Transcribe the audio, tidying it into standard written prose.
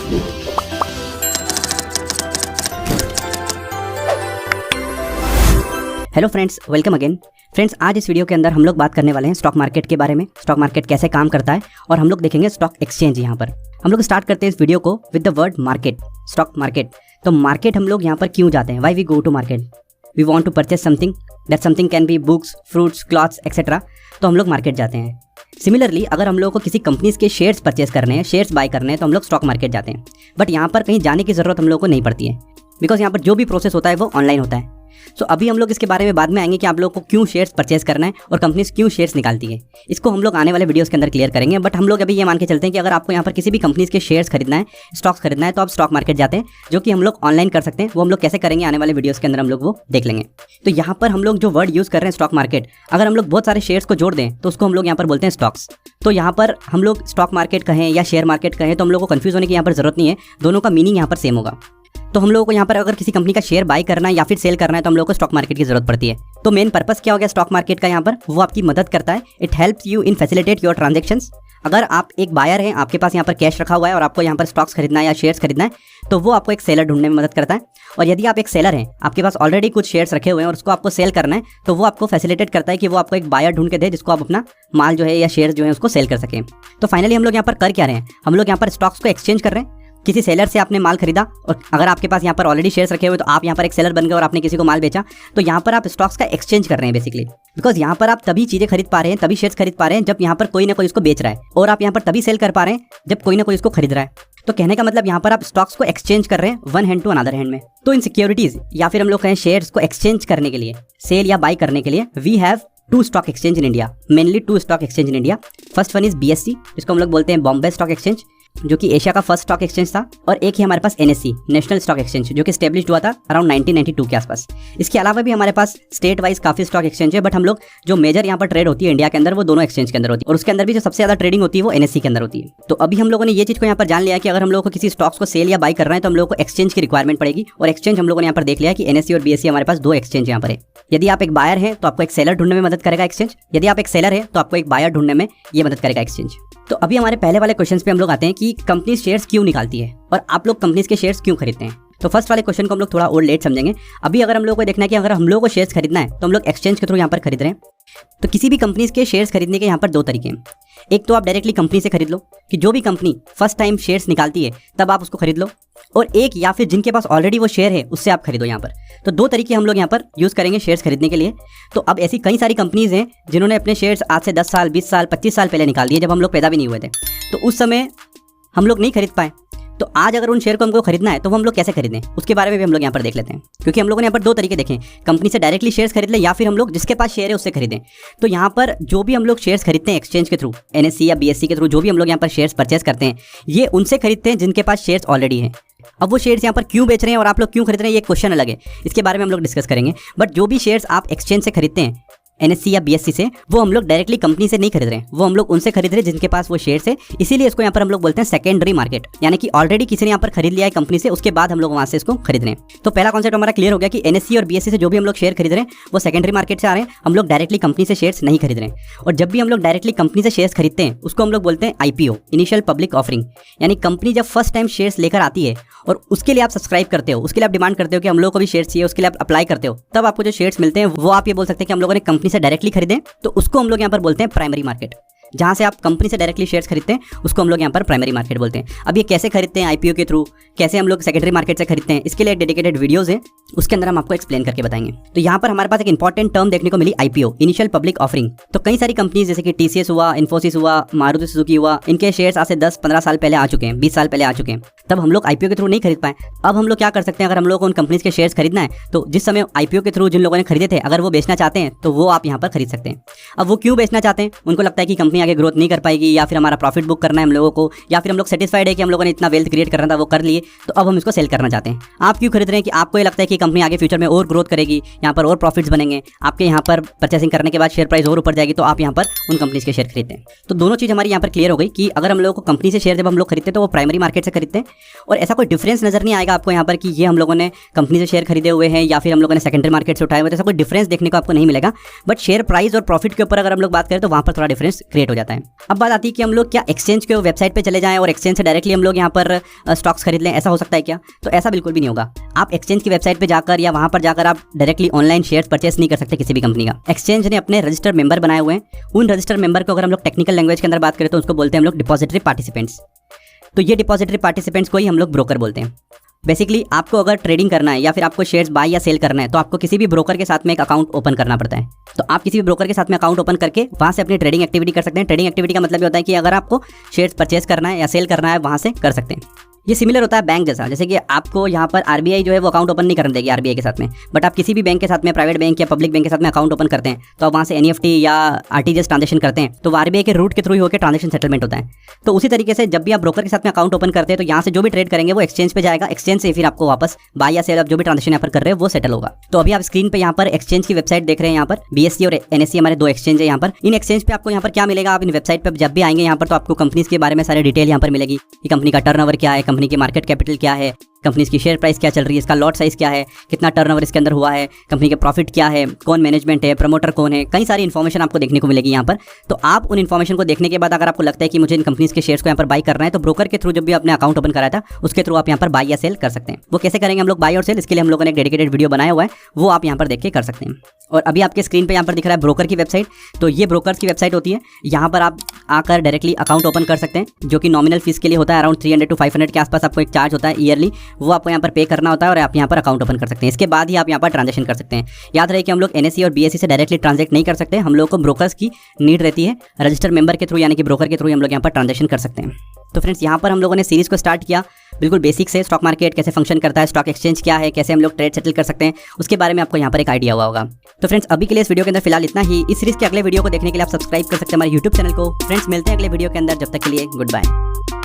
Hello friends, welcome again. Friends, आज इस video के अंदर हम लोग बात करने वाले हैं स्टॉक मार्केट के बारे में। स्टॉक मार्केट कैसे काम करता है और हम लोग देखेंगे स्टॉक एक्सचेंज। यहाँ पर हम लोग स्टार्ट करते हैं इस वीडियो को with the word market, stock market. तो मार्केट हम लोग यहाँ पर क्यों जाते हैं? Why we go to market? We want to purchase something, that something can be books, fruits, clothes etcetera. तो हम लोग मार्केट जाते हैं। सिमिलरली अगर हम लोगों को किसी कंपनीज के शेयर्स परचेज करने हैं, शेयर्स बाय करने हैं, तो हम लोग स्टॉक मार्केट जाते हैं। बट यहाँ पर कहीं जाने की जरूरत हम लोगों को नहीं पड़ती है, बिकॉज यहाँ पर जो भी प्रोसेस होता है वो ऑनलाइन होता है। सो अभी हम लोग इसके बारे में बाद में आएंगे कि आप लोगों को क्यों शेयर्स परचेज करना है और कंपनीज क्यों शेयर्स निकालती है। इसको हम लोग आने वाले वीडियोस के अंदर क्लियर करेंगे। बट हम लोग अभी ये मान के चलते हैं कि अगर आपको यहाँ पर किसी भी कंपनीज के शेयर्स खरीदना है, स्टॉक्स खरीदना है, तो आप स्टॉक मार्केट जाते हैं, जो कि हम लोग ऑनलाइन कर सकते हैं। वो हम लोग कैसे करेंगे आने वाले वीडियोस के अंदर हम लोग वो देख लेंगे। तो यहाँ पर हम लोग जो वर्ड यूज कर रहे हैं स्टॉक मार्केट, अगर हम लोग बहुत सारे शेयर्स को जोड़ दें तो उसको हम लोग यहाँ पर बोलते हैं स्टॉक्स। तो यहाँ पर हम लोग स्टॉक मार्केट कहें या शेयर मार्केट कहें तो हम लोग को कंफ्यूज होने की यहाँ पर जरूरत नहीं है, दोनों का मीनिंग यहाँ पर सेम होगा। तो हम लोगों को यहाँ पर अगर किसी कंपनी का शेयर बाय करना है या फिर सेल करना है तो हम लोगों को स्टॉक मार्केट की जरूरत पड़ती है। तो मेन पर्पस क्या हो गया स्टॉक मार्केट का? यहाँ पर वो आपकी मदद करता है। It helps you in facilitate your transactions. अगर आप एक बायर हैं, आपके पास यहाँ पर कैश रखा हुआ है और आपको यहाँ पर स्टॉक्स खरीदना है या शेयर्स खरीदना है, तो वो आपको एक सेलर ढूंढने में मदद करता है। और यदि आप एक सेलर हैं, आपके पास ऑलरेडी कुछ शेयर्स रखे हुए हैं और उसको आपको सेल करना है, तो वो आपको फैसिलिटेट करता है कि वो आपको एक बायर ढूंढ के दे जिसको आप अपना माल जो है या शेयर्स जो है उसको सेल कर सकें। तो फाइनली हम लोग यहाँ पर कर क्या रहे हैं? हम लोग यहाँ पर स्टॉक्स को एक्सचेंज कर रहे हैं। किसी सेलर से आपने माल खरीदा और अगर आपके पास यहाँ पर ऑलरेडी शेयर्स रखे हुए तो आप यहाँ पर एक सेलर बन गए और आपने किसी को माल बेचा, तो यहाँ पर आप स्टॉक्स का एक्सचेंज कर रहे हैं बेसिकली। बिकॉज यहाँ पर आप तभी चीजें खरीद पा रहे हैं, तभी शेयर्स खरीद पा रहे हैं जब यहाँ पर कोई ना कोई उसको बेच रहा है, और आप यहाँ पर तभी सेल कर पा रहे हैं जब कोई ना कोई उसको खरीद रहा है। तो कहने का मतलब यहाँ पर आप स्टॉक्स को एक्सचेंज कर रहे हैं one hand to another hand में। तो इन सिक्योरिटीज या फिर हम लोग कहें शेयर्स को एक्सचेंज करने के लिए, सेल या बाय करने के लिए, we have two stock exchange in India, mainly two stock exchange in India. First one is BSE, जिसको हम लोग बोलते हैं बॉम्बे स्टॉक एक्सचेंज, जो कि एशिया का फर्स्ट स्टॉक एक्सचेंज था। और एक ही हमारे पास NSE, नेशनल स्टॉक एक्सचेंज, जो कि स्टेब्लिश्ड हुआ था अराउंड 1992 के आसपास। इसके अलावा भी हमारे पास स्टेट वाइज काफी स्टॉक एक्सचेंज है, बट हम लोग जो मेजर यहाँ पर ट्रेड होती है इंडिया के अंदर वो दोनों एक्सचेंज के अंदर होती है, और उसके अंदर भी जो सबसे ज्यादा ट्रेडिंग होती है वो NSE के अंदर होती है। तो अभी हम लोगों ने ये चीज को यहाँ पर जान लिया कि अगर हम लोगों को किसी स्टॉक्स को सेल या बाय करना है तो हम लोगों को एक्सचेंज की रिक्वायरमेंट पड़ेगी। और एक्सचेंज हम लोगों ने यहाँ पर देख लिया कि NSE और BSE हमारे पास दो एक्सचेंज यहाँ पर है। यदि आप एक बायर हैं तो आपको एक सेलर ढूंढने में मदद करेगा एक्सचेंज, यदि आप एक सेलर हैं तो आपको एक बायर ढूंढने में ये मदद करेगा एक्सचेंज। तो अभी हमारे पहले वाले क्वेश्चंस पे हम लोग आते हैं कि कंपनी शेयर्स क्यों निकालती है और आप लोग कंपनीज के शेयर्स क्यों खरीदते हैं। तो फर्स्ट वाले क्वेश्चन को हम लोग थोड़ा और लेट समझेंगे। अभी अगर हम लोग को देखना है कि अगर हम लोग को शेयर्स खरीदना है तो हम लोग एक्सचेंज के थ्रू यहाँ पर खरीद रहे हैं। तो किसी भी कंपनीज के शेयर्स खरीदने के यहाँ पर दो तरीके हैं। एक तो आप डायरेक्टली कंपनी से खरीद लो, कि जो भी कंपनी फर्स्ट टाइम शेयर्स निकालती है तब आप उसको खरीद लो, और एक या फिर जिनके पास ऑलरेडी वो शेयर है उससे आप खरीदो। यहाँ पर तो दो तरीके हम लोग यहाँ पर यूज करेंगे शेयर्स खरीदने के लिए। तो अब ऐसी कई सारी कंपनीज हैं जिन्होंने अपने शेयर्स आज से 10 साल, 20 साल, 25 साल पहले निकाल दिए, जब हम लोग पैदा भी नहीं हुए थे। तो उस समय हम लोग नहीं खरीद पाए। तो आज अगर उन शेयर को हमको खरीदना है तो वो हम लोग कैसे खरीदें, उसके बारे में भी हम लोग यहाँ पर देख लेते हैं। क्योंकि हम लोगों ने यहाँ पर दो तरीके देखे, कंपनी से डायरेक्टली शेयर्स खरीद ले या फिर हम लोग जिसके पास शेयर है उससे खरीदें। तो यहाँ पर जो भी हम लोग शेयर्स खरीदते हैं एक्सचेंज के थ्रू, NSE या BSE के थ्रू, जो भी हम लोग यहाँ पर शेयर्स परचेज करते हैं, ये उनसे खरीदते हैं जिनके पास शेयर्स ऑलरेडी हैं। अब वो शेयर्स यहाँ पर क्यों बेच रहे हैं और आप लोग क्यों खरीद रहे हैं, ये क्वेश्चन अलग है, इसके बारे में हम लोग डिस्कस करेंगे। बट जो भी शेयर्स आप एक्सचेंज से खरीदते हैं, NSE या BSE से, वो हम लोग डायरेक्टली कंपनी से नहीं खरीद रहे हैं, वो हम लोग उनसे खरीद रहे हैं जिनके पास वो शेयर्स है। इसीलिए इसको यहाँ पर हम लोग बोलते हैं सेकेंडरी मार्केट, यानी कि ऑलरेडी किसी ने यहाँ पर खरीद लिया है कंपनी से, उसके बाद हम लोग वहां से इसको खरीद रहे हैं। तो पहला कॉन्सेप्ट हमारा क्लियर हो गया कि NSE और BSE से जो भी हम लोग शेयर खरीद रहे हैं वो सेकेंडरी मार्केट से आ रहे हैं, हम लोग डायरेक्टली कंपनी से शेयर्स नहीं खरीद रहे हैं। और जब भी हम लोग डायरेक्टली कंपनी से शेयर्स खरीदते हैं उसको हम लोग बोलते हैं IPO, इनिशियल पब्लिक ऑफरिंग। यानी कंपनी जब फर्स्ट टाइम शेयर्स लेकर आती है और उसके लिए आप सब्सक्राइब करते हो, उसके लिए आप डिमांड करते हो कि हम लोग को भी शेयर्स चाहिए, उसके लिए आप अप्लाई करते हो, तब आपको जो शेयर्स मिलते हैं वो आप ये बोल सकते हैं कि हम लोगों ने कंपनी से डायरेक्टली खरीदे। तो उसको हम लोग यहाँ पर बोलते हैं प्राइमरी मार्केट। जहां से आप कंपनी से डायरेक्टली शेयर्स खरीदते हैं उसको हम लोग यहाँ पर प्राइमरी मार्केट बोलते हैं। अब ये कैसे खरीदते हैं IPO के थ्रू, कैसे हम लोग सेकेंडरी मार्केट से खरीदते हैं, इसके लिए डेडिकेटेड वीडियोस है, उसके अंदर हम आपको एक्सप्लेन करके बताएंगे। तो यहाँ पर हमारे पास एक इंपॉर्टेंट टर्म देखने को मिली IPO, इनिशियल पब्लिक ऑफरिंग। तो कई सारी कंपनीज जैसे कि TCS हुआ, इन्फोसिस हुआ, मारुति सुजुकी हुआ, इनके शेयर्स आज से 10-15 साल पहले आ चुके हैं, 20 साल पहले आ चुके हैं, तब हम लोग IPO के थ्रू नहीं खरीद पाए। अब हम लोग क्या कर सकते हैं, अगर हम लोग को उन कंपनीज के शेयर्स खरीदना है तो जिस समय IPO के थ्रू जिन लोगों ने खरीदे थे, अगर वो बेचना चाहते हैं तो वो आप यहाँ पर खरीद सकते हैं। अब वो क्यों बेचना चाहते हैं? उनको लगता है कि कंपनी आगे ग्रोथ नहीं कर पाएगी, या फिर हमारा प्रॉफिट बुक करना है हम लोगों को, या फिर हम लोग सेटिस्फाइड है कि हम लोगों ने इतना वेल्थ क्रिएट करना था वो कर लिए, तो अब हम इसको सेल करना चाहते हैं। आप क्यों खरीद रहे हैं? कि आपको ये लगता है कि कंपनी आगे फ्यूचर में और ग्रोथ करेगी, यहाँ पर और प्रॉफिट्स बनेंगे, आपके यहाँ पर परचेसिंग करने के बाद शेयर प्राइस और ऊपर जाएगी, तो आप यहाँ पर उन कंपनीज के शेयर खरीदते हैं। तो दोनों चीज हमारी यहाँ पर क्लियर हो गई कि अगर हम लोगों को कंपनी से शेयर जब हम लोग खरीदते हैं तो वो प्राइमरी मार्केट से खरीदते हैं, और ऐसा कोई डिफरेंस नजर नहीं आएगा आपको यहाँ पर कि ये हम लोगों ने कंपनी से शेयर खरीदे हुए हैं या फिर हम लोगों ने सेकेंडरी मार्केट से उठाए हुए, तो ऐसा कोई डिफरेंस देखने को आपको नहीं मिलेगा। बट शेयर प्राइस और प्रॉफिट के ऊपर अगर हम लोग बात करें तो वहाँ पर थोड़ा डिफरेंस क्रिएट हो जाता है। अब बात आती है कि हम लोग क्या एक्सचेंज के वेबसाइट पर चले जाएं और एक्सचेंज से डायरेक्टली हम लोग यहाँ पर स्टॉक्स खरीद लें, ऐसा हो सकता है क्या? तो ऐसा बिल्कुल भी नहीं होगा। आप एक्सचेंज की वेबसाइट पर जाकर या वहाँ पर जाकर आप डायरेक्टली ऑनलाइन शेयर परचेस नहीं कर सकते किसी भी कंपनी का। एक्सचेंज ने अपने रजिस्टर्ड मेंबर बनाए हुए हैं। उन रजिस्टर्ड मेंबर को अगर हम लोग टेक्निकल लैंग्वेज के अंदर बात करें तो उसको बोलते हैं हम लोग डिपॉजिटरी पार्टिसिपेंट्स। तो ये डिपॉजिटरी पार्टिसिपेंट्स को ही हम लोग ब्रोकर बोलते हैं। बेसिकली आपको अगर ट्रेडिंग करना है या फिर आपको शेयर्स बाय या सेल करना है तो आपको किसी भी ब्रोकर के साथ में एक अकाउंट ओपन करना पड़ता है। तो आप किसी भी ब्रोकर के साथ में अकाउंट ओपन करके वहाँ से अपनी ट्रेडिंग एक्टिविटी कर सकते हैं। ट्रेडिंग एक्टिविटी का मतलब ये होता है कि अगर आपको शेयर्स परचेस करना है या सेल करना है वहाँ से कर सकते हैं। ये सिमिलर होता है बैंक जैसा, जैसे कि आपको यहाँ पर आरबीआई जो है वो अकाउंट ओपन नहीं करने देगी आरबीआई के साथ में, बट आप किसी भी बैंक के साथ में, प्राइवेट बैंक या पब्लिक बैंक के साथ में अकाउंट ओपन करते हैं तो आप वहाँ से एनईएफटी या आरटीजीएस ट्रांजेक्शन करते हैं तो आरबीआई के रूट के थ्रू ही होकर ट्रांजेक्शन सेटलमेंट होता है। तो उसी तरीके से जब भी आप ब्रोकर के साथ में अकाउंट ओपन करते हैं तो यहाँ से जो भी ट्रेड करेंगे वो एक्सचेंज पे जाएगा, एक्सचेंज से फिर आपको वापस बाय या सेल जो भी ट्रांजेक्शन यहाँ पर कर रहे हैं वो सेटल होगा। तो अभी आप स्क्रीन पे यहाँ पर एक्सचेंज की वेबसाइट देख रहे हैं। यहाँ पर बीएससी और एनएससी हमारे दो एक्सचेंज है। यहाँ पर इन एक्सचेंज पे आपको यहाँ पर क्या मिलेगा, आप इन वेबसाइट पर जब भी आएंगे यहाँ पर तो आपको कंपनीज के बारे में सारे डिटेल यहाँ पर मिलेगी कि कंपनी का टर्नओवर क्या है, कंपनी की मार्केट कैपिटल क्या है, कंपनी की शेयर प्राइस क्या चल रही है, इसका लॉट साइज क्या है, कितना टर्नओवर इसके अंदर हुआ है, कंपनी के प्रॉफिट क्या है, कौन मैनेजमेंट है, प्रमोटर कौन है, कई सारी इन्फॉर्मेशन आपको देखने को मिलेगी यहाँ पर। तो आप उन इन्फॉर्मेशन को देखने के बाद अगर आपको लगता है कि मुझे इन कंपनीज के शेयर्स को यहाँ पर बाय करना है तो ब्रोकर के थ्रू जब भी आपने अकाउंट ओपन कराया था उसके थ्रू आप यहाँ पर बाय या सेल कर सकते हैं। वो कैसे करेंगे हम लोग बाय और सेल, इसके लिए हम लोगों ने एक डेडिकेटेड वीडियो बनाया हुआ है, वो आप यहाँ पर देख के कर सकते हैं। और अभी आपके स्क्रीन पे यहाँ पर दिख रहा है ब्रोकर की वेबसाइट। तो ये ब्रोकर्स की वेबसाइट होती है। यहाँ पर आप आकर डायरेक्टली अकाउंट ओपन कर सकते हैं जो कि नॉमिनल फीस के लिए होता है अराउंड 300 to 500 के आसपास आपको एक चार्ज होता है ईयरली, वो आपको यहाँ पर पे करना होता है और आप यहाँ पर अकाउंट ओपन कर सकते हैं। इसके बाद ही आप यहाँ पर ट्रांजेक्शन कर सकते हैं। याद रहे कि हम लोग एनएससी और बीएससी से डायरेक्टली ट्रांजेक्ट नहीं कर सकते, हम लोग को ब्रोकर्स की नीड रहती है। रजिस्टर्ड मेंबर के थ्रू यानी कि ब्रोकर के थ्रू हम लोग यहाँ पर ट्रांजेक्शन कर सकते हैं। तो फ्रेंड्स यहाँ पर हम लोगों ने सीरीज को स्टार्ट किया बिल्कुल बेसिक से, स्टॉक मार्केट कैसे फंक्शन करता है, स्टॉक एक्सचेंज क्या है, कैसे हम लोग ट्रेड सेटल कर सकते हैं, उसके बारे में आपको यहाँ पर एक आइडिया हुआ होगा। तो फ्रेंड्स अभी के लिए इस वीडियो के अंदर फिलहाल इतना ही। इस सीरीज के अगले वीडियो को देखने के लिए आप सब्सक्राइब कर सकते हैं हमारे यूट्यूब चैनल को। फ्रेंड्स मिलते हैं अगले वीडियो के अंदर, जब तक के लिए गुड बाय।